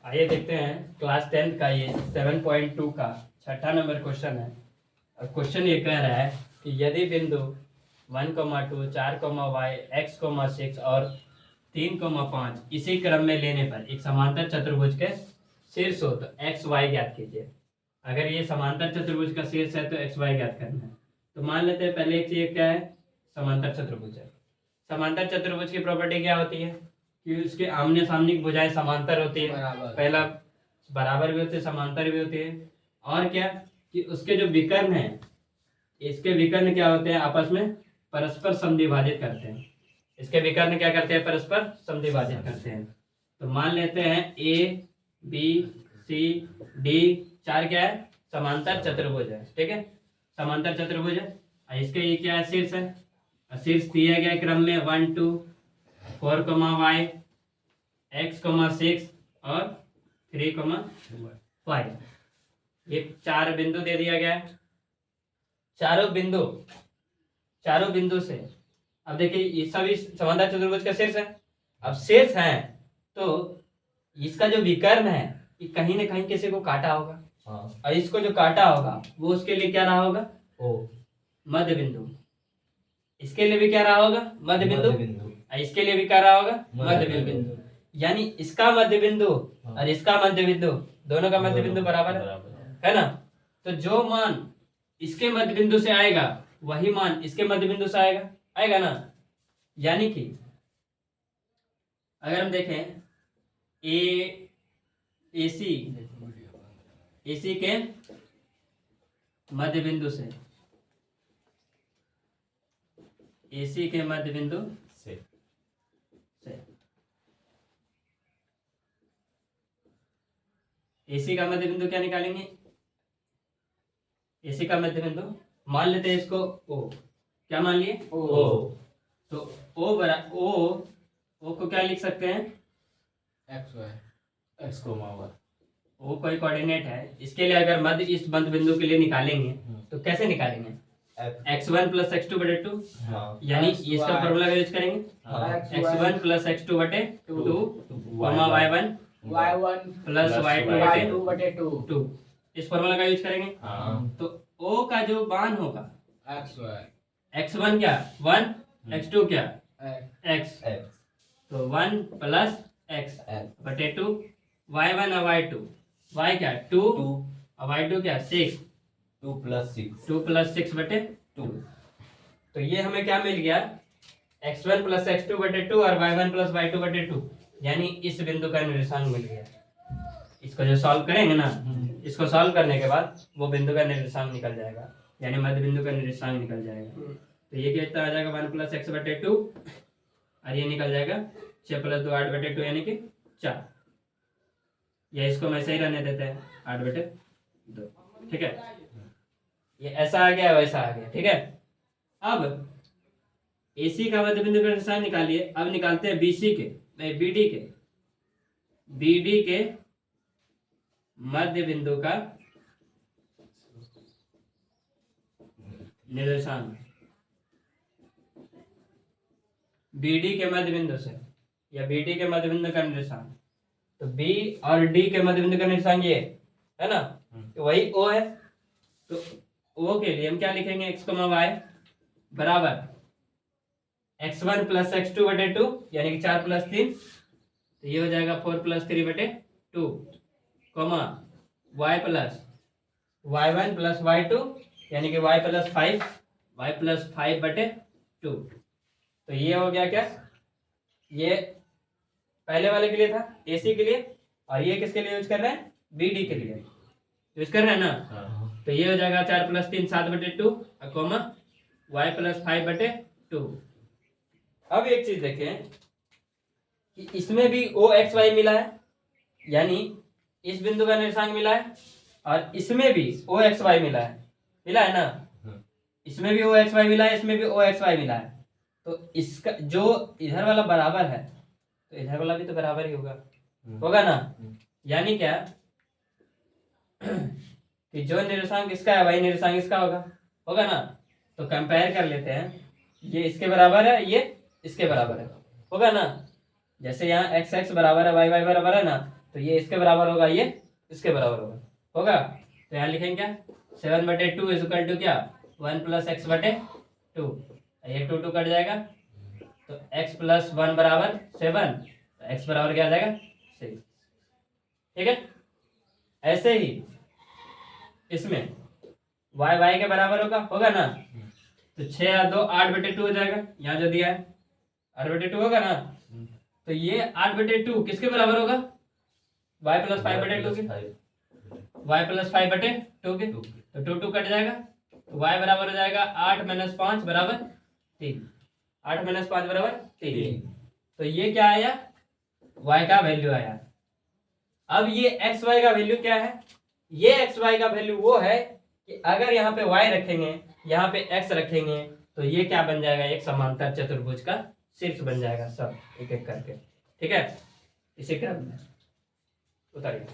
आइए देखते हैं क्लास 10th का ये 7.2 का छठा नंबर क्वेश्चन है। और क्वेश्चन ये कह रहा है कि यदि बिंदु 1,2 4, x, 6 और 3,5 इसी क्रम में लेने पर एक समांतर चतुर्भुज के शीर्ष हो तो एक्स वाई ज्ञात कीजिए। अगर ये समांतर चतुर्भुज का शीर्ष है तो एक्स वाई ज्ञात करना है। तो मान लेते हैं पहले एक चीज क्या है, समांतर चतुर्भुज है। समांतर चतुर्भुज की प्रॉपर्टी क्या होती है कि उसके आमने सामने की भुजाएं समांतर होती है। पहला बराबर भी होते हैं, समांतर भी होती है। और क्या कि उसके जो विकर्ण है, इसके विकर्ण क्या होते हैं, आपस में परस्पर समद्विभाजित करते हैं। इसके विकर्ण क्या करते हैं, परस्पर समद्विभाजित करते हैं। तो मान लेते हैं ए बी सी डी 4 क्या है, समांतर चतुर्भुज है। ठीक है, समांतर चतुर्भुज है। इसके ये क्या है, शीर्ष है। शीर्ष दिया गया क्रम में 1 2 4, y, x, 6 और 3, 5। ये 4 बिंदु दे दिया गया है। चारों बिंदु से अब देखिए ये सभी समांतर चतुर्भुज का शीर्ष है। अब शीर्ष है तो इसका जो विकर्ण है ये कहीं ना कहीं किसी को काटा होगा। और इसको जो काटा होगा वो उसके लिए क्या रहा होगा, ओ मध्य बिंदु। इसके लिए भी क्या रहा होगा, मध्य बिंदु। इसके लिए भी क्या रहा होगा, मध्य बिंदु। यानी इसका मध्य बिंदु और इसका मध्य बिंदु, दोनों का मध्य बिंदु बराबर है ना। तो जो मान इसके मध्य बिंदु से आएगा वही मान इसके मध्य बिंदु से आएगा ना। यानी कि अगर हम देखें एसी के मध्य बिंदु से, एसी के मध्य बिंदु से एसी का मध्य बिंदु क्या निकालेंगे, एसी का मध्य बिंदु मान लेते हैं इसको ओ। क्या मान लिए, ओ। तो ओ को क्या लिख सकते हैं, एक्स कोमा वाई। ओ कोई कोऑर्डिनेट है। इसके लिए अगर मध्य इस मध्य बिंदु के लिए निकालेंगे तो कैसे निकालेंगे, x1 + x2/2। यानी इसका फॉर्मूला का यूज करेंगे, x1 + x2/2 y1 + y2/2। इस फॉर्मूला का यूज करेंगे। तो O का जो मान होगा x1 क्या 1, x2 क्या x, तो 1 + x/2 y1 और y2, y क्या 2 और y2 क्या 6, 2 + 6/2। तो ये हमें क्या मिल गया, x1 + x2/2 और y1 + y2/2। यानी इस बिंदु का निर्देशांक मिल गया। इसको जो सॉल्व करेंगे ना, इसको सॉल्व करने के बाद वो बिंदु का निर्देशांक निकल जाएगा, यानी मध्य बिंदु का निर्देशांक निकल जाएगा। तो ये कितना आ जाएगा 1 + x/2 और ये निकल जाएगा 6 + 2 8/2 यानी कि 4। या इसको हम ऐसे ही रहने देते हैं 8/2। ठीक है, ये ऐसा आ गया वैसा आ गया। ठीक है, अब एसी का मध्य बिंदु का निर्देशांक निकालिए। अब निकालते हैं बीडी के मध्य बिंदु का निर्देशांक। बीडी के मध्य बिंदु से या बीडी के मध्य बिंदु का निर्देशांक, तो बी और डी के मध्य बिंदु का निर्देशांक ये है ना, तो वही ओ है। तो ओ के लिए हम क्या लिखेंगे, x, y बराबर x1 + x2/2 यानी कि 4 + 3, तो ये हो जाएगा 4 + 3/2 y + y1 + y2 यानी कि y + 5/2। तो ये हो गया क्या, ये पहले वाले के लिए था एसी के लिए, और ये किसके लिए यूज कर रहे हैं, बीडी के लिए यूज कर रहे हैं ना। तो ये हो जाएगा 4 + 3 7/2 y + 5/2। अब एक चीज देखें कि इसमें भी OXY मिला है, यानी इस बिंदु का निर्देशांक मिला है, और इसमें भी OXY मिला है ना। इसमें भी OXY मिला है, इसमें भी OXY मिला है। तो इसका जो इधर वाला बराबर है तो इधर वाला भी तो बराबर ही होगा ना। यानी क्या कि जो निर्देशांक इसका है वही निर्देशांक इसका होगा ना। तो कंपेयर कर लेते हैं, ये इसके बराबर है, ये इसके बराबर है, होगा ना। जैसे यहाँ x x बराबर है y y बराबर है ना, तो ये इसके बराबर होगा, ये इसके बराबर होगा। तो यहाँ लिखेंगे क्या, 7/2 इज इक्वल टू क्या, 1 + x/2। ये 2 कट जाएगा, तो x + 1 बराबर 7, तो x बराबर क्या आ जाएगा 6। ठीक है, ऐसे ही इसमें y के बराबर होगा ना, तो 6 या 2 8/2 हो जाएगा, यहाँ जो दिया है 8/2 होगा ना, तो ये 8/2 किसके बराबर होगा, y + 5/2 के, y + 5/2 के, तो 2 कट जाएगा, तो y बराबर हो जाएगा 8 - 5 बराबर 3। 8 - 5 बराबर 3। तो ये क्या आया, y का वैल्यू आया। अब ये एक्स वाई का वैल्यू क्या है, ये एक्स वाई का वैल्यू वो है कि अगर यहाँ पे y रखेंगे, यहाँ पे x रखेंगे, तो ये क्या बन जाएगा, एक समांतर चतुर्भुज का शीर्ष बन जाएगा, सब एक एक करके। ठीक है, इसी क्रम में उतारिए।